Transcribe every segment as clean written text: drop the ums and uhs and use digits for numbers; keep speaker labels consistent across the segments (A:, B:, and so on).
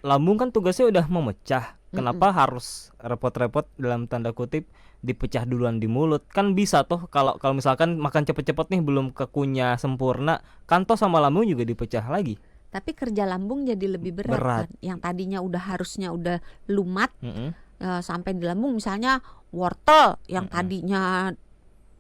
A: Lambung kan tugasnya udah memecah,
B: Mm-mm.
A: kenapa harus repot-repot dalam tanda kutip dipecah duluan di mulut? Kan bisa toh kalau kalau misalkan makan cepet-cepet nih belum kekunya sempurna, kan toh sama lambung juga dipecah lagi.
B: Tapi kerja lambung jadi lebih berat
A: Berat.
B: kan. Yang tadinya harusnya udah lumat,
A: Mm-mm.
B: sampai di lambung, misalnya wortel yang
A: Mm-mm.
B: tadinya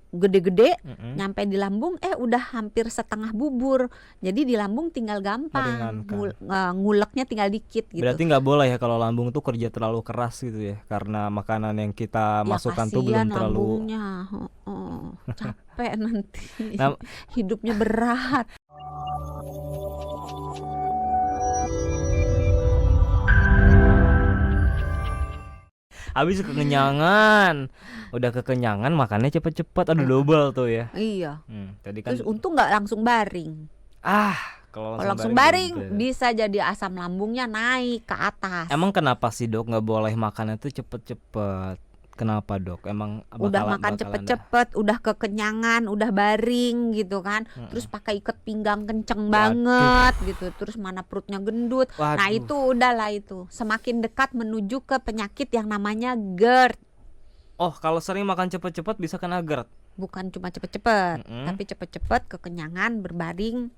B: gede-gede,
A: Mm-mm.
B: nyampe di lambung udah hampir setengah bubur. Jadi di lambung tinggal gampang,
A: Meringankan.
B: nguleknya tinggal dikit gitu.
A: Berarti nggak boleh ya kalau lambung tuh kerja terlalu keras gitu ya, karena makanan yang kita
B: Ya
A: masukkan tuh
B: kasihan
A: belum terlalu.
B: lambungnya, capek nanti
A: Nah,
B: hidupnya berat.
A: habis kekenyangan, udah kekenyangan makannya cepet-cepet, aduh
B: Heeh.
A: double tuh ya.
B: Iya.
A: Tadi kan
B: Terus untung nggak langsung baring.
A: ah kalau
B: Kalau
A: langsung
B: langsung
A: baring
B: baring
A: double.
B: bisa jadi asam lambungnya naik ke atas.
A: Emang kenapa sih dok nggak boleh makannya tuh cepet-cepet? Kenapa dok? Emang
B: Udah
A: bakalan
B: makan
A: bakalan dah.
B: cepet-cepet, udah kekenyangan, udah baring gitu kan. Terus
A: Mm-mm.
B: pakai ikat pinggang kenceng
A: Waduh,
B: banget gitu. Terus mana perutnya gendut. Nah,
A: waduh.
B: itu udahlah itu. Semakin dekat menuju ke penyakit yang namanya GERD.
A: Oh kalau sering makan cepet-cepet bisa kena GERD.
B: Bukan cuma cepet-cepet,
A: Mm-mm.
B: tapi cepet-cepet kekenyangan berbaring.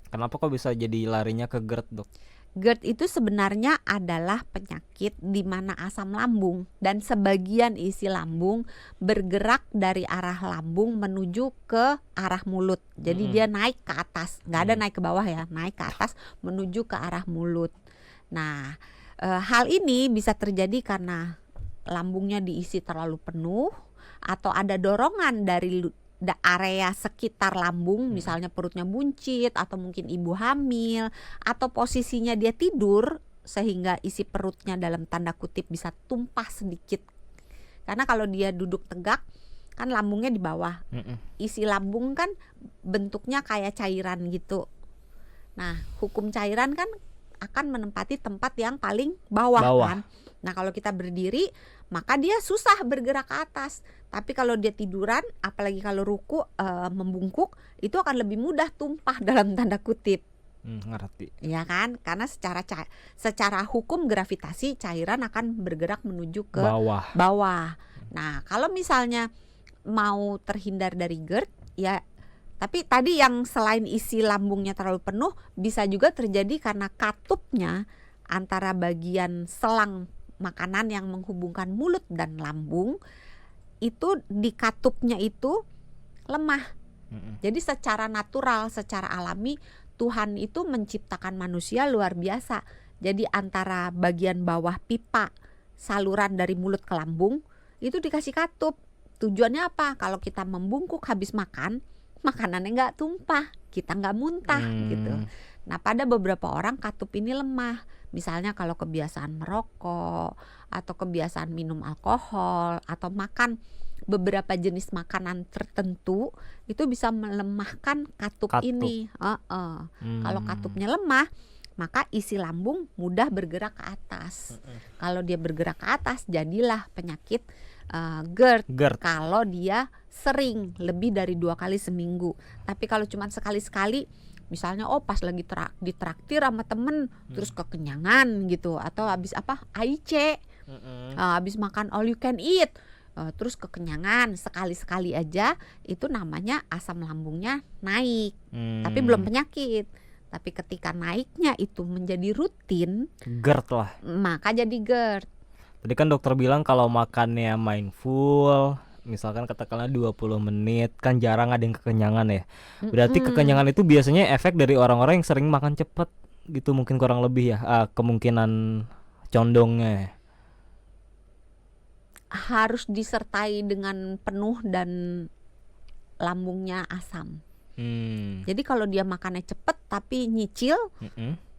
A: Kenapa kok bisa jadi larinya ke GERD dok?
B: GERD itu sebenarnya adalah penyakit di mana asam lambung dan sebagian isi lambung bergerak dari arah lambung menuju ke arah mulut. Jadi
A: Mm-mm.
B: dia naik ke atas, nggak ada
A: Mm.
B: naik ke bawah ya, naik ke atas menuju ke arah mulut. Nah, hal ini bisa terjadi karena lambungnya diisi terlalu penuh atau ada dorongan dari area sekitar lambung, misalnya perutnya buncit atau mungkin ibu hamil atau posisinya dia tidur sehingga isi perutnya dalam tanda kutip bisa tumpah sedikit. Karena kalau dia duduk tegak kan lambungnya di bawah.
A: Mm-mm.
B: Isi lambung kan bentuknya kayak cairan gitu. Nah, hukum cairan kan akan menempati tempat yang paling bawah
A: Bawah.
B: kan. Nah, kalau kita berdiri maka dia susah bergerak ke atas. Tapi kalau dia tiduran, apalagi kalau ruku, membungkuk, itu akan lebih mudah tumpah dalam tanda kutip.
A: Ngerti.
B: Ya kan? Karena secara hukum gravitasi cairan akan bergerak menuju ke
A: Bawah.
B: bawah. Nah, kalau misalnya mau terhindar dari GERD, ya tapi tadi yang selain isi lambungnya terlalu penuh, bisa juga terjadi karena katupnya antara bagian selang makanan yang menghubungkan mulut dan lambung itu di katupnya itu lemah.
A: Mm-mm.
B: Jadi secara natural, secara alami Tuhan itu menciptakan manusia luar biasa. Jadi antara bagian bawah pipa saluran dari mulut ke lambung itu dikasih katup. Tujuannya apa? Kalau kita membungkuk habis makan, makanannya nggak tumpah, kita nggak muntah gitu. Nah, pada beberapa orang katup ini lemah. Misalnya kalau kebiasaan merokok atau kebiasaan minum alkohol atau makan beberapa jenis makanan tertentu itu bisa melemahkan katup
A: Katup.
B: ini. Kalau katupnya lemah, maka isi lambung mudah bergerak ke atas. Kalau dia bergerak ke atas, jadilah penyakit GERD.
A: GERD.
B: Kalau dia sering, lebih dari 2 kali seminggu. Tapi kalau cuma sekali-sekali, misalnya pas lagi ditraktir sama temen, terus kekenyangan gitu, atau habis AIC, habis makan all you can eat, terus kekenyangan sekali-sekali aja, itu namanya asam lambungnya naik. Tapi belum penyakit. Tapi ketika naiknya itu menjadi rutin,
A: GERD lah.
B: maka jadi GERD.
A: Tadi kan dokter bilang kalau makannya mindful, misalkan katakanlah 20 menit, kan jarang ada yang kekenyangan ya. Berarti kekenyangan itu biasanya efek dari orang-orang yang sering makan cepet gitu, mungkin kurang lebih ya, kemungkinan condongnya.
B: Harus disertai dengan penuh dan lambungnya asam. Jadi kalau dia makannya cepet tapi nyicil,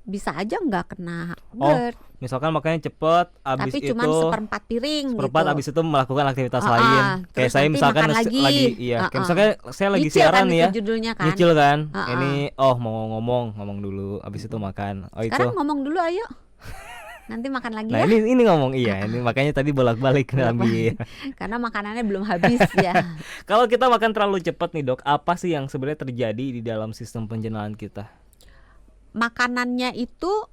B: bisa aja nggak kena GERD.
A: Misalkan makannya cepet, abis
B: tapi
A: itu
B: cuman seperempat piring
A: seperempat
B: gitu.
A: abis itu melakukan aktivitas lain. Kayak
B: Terus
A: saya
B: nanti
A: misalkan
B: makan lagi.
A: kayak misalkan saya lagi
B: Nyicil
A: siaran
B: kan
A: nih
B: itu
A: ya,
B: judulnya kan.
A: nyicil kan. Ini mau ngomong dulu, abis itu makan.
B: Sekarang
A: itu.
B: ngomong dulu ayo. Nanti makan lagi
A: Nah
B: ya.
A: ini ngomong ini makanya tadi bolak-balik ngambil.
B: Karena makanannya belum habis ya.
A: Kalau kita makan terlalu cepat nih dok, apa sih yang sebenarnya terjadi di dalam sistem pencernaan kita?
B: Makanannya itu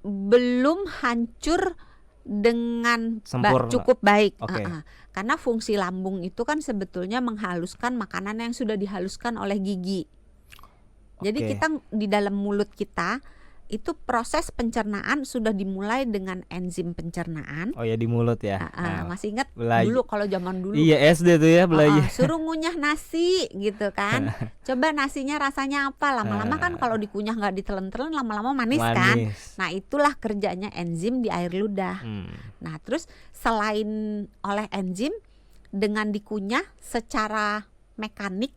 B: belum hancur dengan
A: Sempurna.
B: cukup baik.
A: Oke.
B: Karena fungsi lambung itu kan sebetulnya menghaluskan makanan yang sudah dihaluskan oleh gigi. Jadi
A: Oke.
B: kita di dalam mulut kita itu proses pencernaan sudah dimulai dengan enzim pencernaan.
A: Oh ya, di mulut ya.
B: Masih ingat
A: belajar.
B: dulu kalau zaman dulu
A: Iya, SD tuh ya belajar.
B: suruh ngunyah nasi gitu kan. Coba nasinya rasanya apa? Lama-lama kan kalau dikunyah nggak ditelen-telen lama-lama manis kan. Nah itulah kerjanya enzim di air ludah. Nah terus selain oleh enzim, dengan dikunyah secara mekanik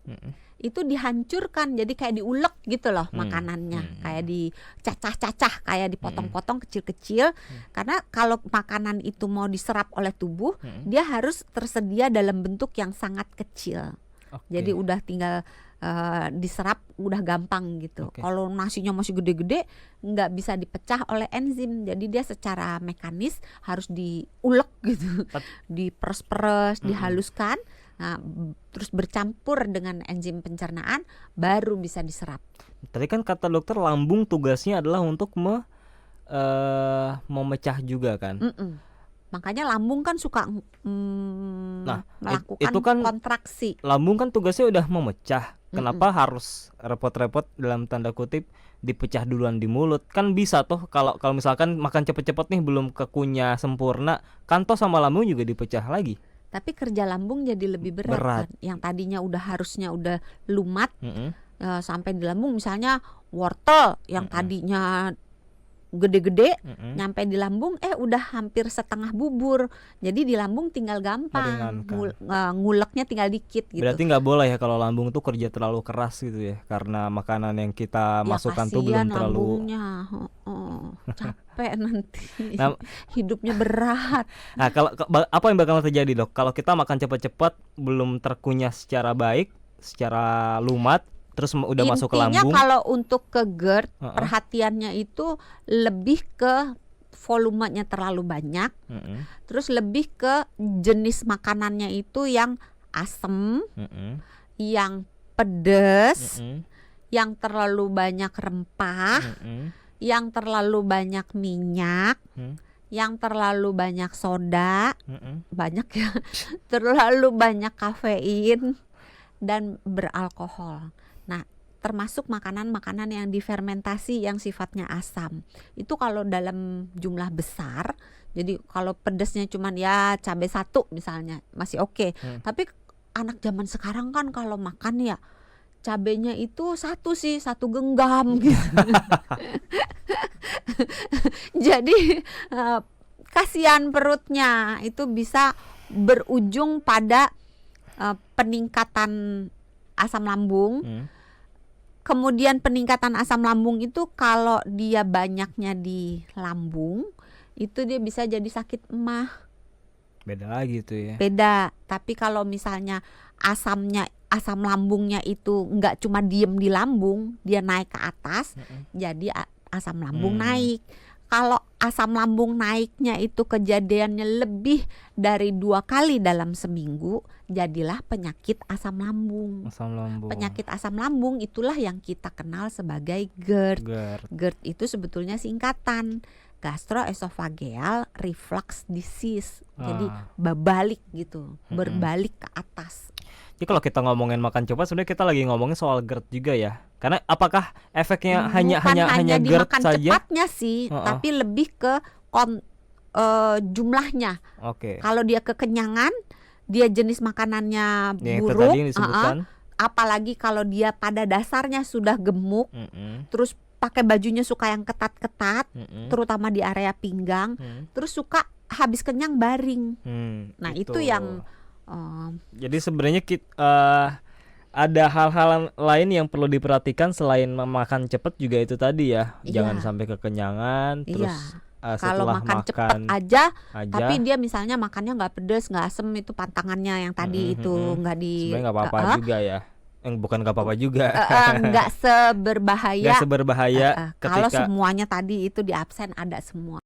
B: itu dihancurkan, jadi kayak diulek gitu loh makanannya, kayak dicacah-cacah, kayak dipotong-potong kecil-kecil. Karena kalau makanan itu mau diserap oleh tubuh, dia harus tersedia dalam bentuk yang sangat kecil. Jadi udah tinggal diserap udah gampang gitu. Kalau nasinya masih gede-gede nggak bisa dipecah oleh enzim, jadi dia secara mekanis harus diulek gitu, diperes-peres, dihaluskan. Nah, terus bercampur dengan enzim pencernaan baru bisa diserap.
A: Tadi kan kata dokter lambung tugasnya adalah untuk memecah juga kan.
B: Makanya lambung kan suka melakukan
A: itu kan
B: kontraksi.
A: Lambung kan tugasnya udah memecah. Kenapa harus repot-repot dalam tanda kutip dipecah duluan di mulut? Kan bisa toh kalau misalkan makan cepet-cepet nih belum kekunyah sempurna, kan toh sama lambung juga dipecah lagi.
B: Tapi kerja lambung jadi lebih berat. Kan? Yang tadinya harusnya udah lumat sampai di lambung, misalnya wortel yang tadinya gede-gede nyampe di lambung udah hampir setengah bubur. Jadi di lambung tinggal gampang, nguleknya tinggal dikit gitu.
A: Berarti nggak boleh ya kalau lambung tuh kerja terlalu keras gitu ya, karena makanan yang kita masukkan tuh belum terlalu capek nanti. Hidupnya berat. Nah, kalau apa yang bakal terjadi dok kalau kita makan cepat-cepat belum terkunyah secara baik, secara lumat, terus udah masuk ke lambung?
B: Intinya kalau untuk ke GERD perhatiannya itu lebih ke volumenya terlalu banyak, terus lebih ke jenis makanannya itu yang asem, yang pedes, yang terlalu banyak rempah, yang terlalu banyak minyak, yang terlalu banyak soda, banyak ya, terlalu banyak kafein dan beralkohol. Nah, termasuk makanan-makanan yang difermentasi yang sifatnya asam. Itu kalau dalam jumlah besar, jadi kalau pedesnya cuman ya cabai 1 misalnya masih oke. Tapi anak zaman sekarang kan kalau makan ya cabenya itu 1 genggam gitu. Jadi kasihan perutnya, itu bisa berujung pada peningkatan asam lambung. Kemudian peningkatan asam lambung itu kalau dia banyaknya di lambung, itu dia bisa jadi sakit emah.
A: Beda lagi tuh ya.
B: Beda. Tapi kalau misalnya asam lambungnya itu nggak cuma diem di lambung, dia naik ke atas, jadi asam lambung naik. Kalau asam lambung naiknya itu kejadiannya lebih dari 2 kali dalam seminggu, jadilah penyakit asam lambung. Penyakit asam lambung itulah yang kita kenal sebagai GERD. GERD itu sebetulnya singkatan gastroesophageal reflux disease. Jadi berbalik gitu, berbalik ke atas.
A: Jadi kalau kita ngomongin makan cepat, sebenarnya kita lagi ngomongin soal GERD juga ya. Karena apakah efeknya hanya
B: di
A: GERD
B: makan
A: saja?
B: Cepatnya sih, tapi lebih ke jumlahnya. Kalau dia kekenyangan, dia jenis makanannya buruk, apalagi kalau dia pada dasarnya sudah gemuk, terus pakai bajunya suka yang ketat-ketat, terutama di area pinggang, terus suka habis kenyang baring. Nah itu yang
A: jadi sebenarnya ada hal-hal lain yang perlu diperhatikan selain makan cepat juga itu tadi ya. Jangan sampai kekenyangan. Terus
B: kalau makan cepat aja, tapi dia misalnya makannya nggak pedes, nggak asem, itu pantangannya yang tadi itu nggak
A: sebenarnya nggak apa-apa juga ya. Bukan nggak apa-apa juga.
B: Nggak seberbahaya.
A: Nggak seberbahaya
B: kalau semuanya tadi itu di absen ada semua.